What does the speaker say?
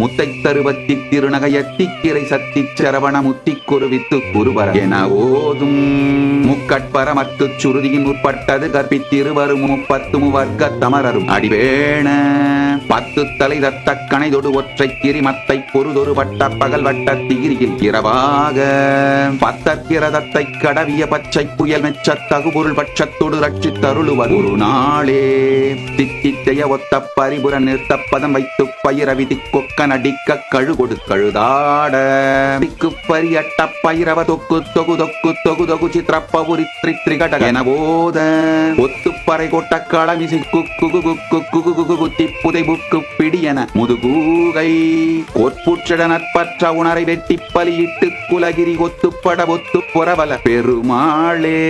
முத்தை தருவத்தி திருநகையத்திக்கிரை சத்தி சரவண முத்தி குருவித்து குருவர என ஓதும் முக்கட்பரமத்து சுருதியின் முற்பட்டது கற்பித்திருவரும் முப்பத்து முவர்க்க தமரரும் அடிவேண பத்து தலை தத்த கணைதொடு ஒற்றை கிரிமத்தை பொருதொரு வட்ட பகல் வட்ட தீரியில் இரவாக பத்தத்திரதத்தை கடவிய பச்சை புயல் மெச்ச தகுபொருள் பட்சத்தொடு ரட்சித்தருளுவர் ஒரு நாளே தித்தித்தைய ஒத்த பரிபுர நிறுத்த பதம் வைத்து பயிரவிதி கொக்க நடிக்க கழுகொடு கழுதாட திக்கு பரியட்ட பயிரவ தொக்கு தொகு தொக்கு தொகு தொகு சித்திரப்பவுரி திரிகட என போத ஒத்துப்பறை கொட்ட களமிசை குக்கு குக்கு குகு குகு குத்தி புதை புக்கு பிடியன முதுகூகை ஒற்புற்றிட நற்பற்ற உணரை வெட்டி பலியிட்டு குலகிரி ஒத்துப்பட ஒத்து புறவல பெருமாளே.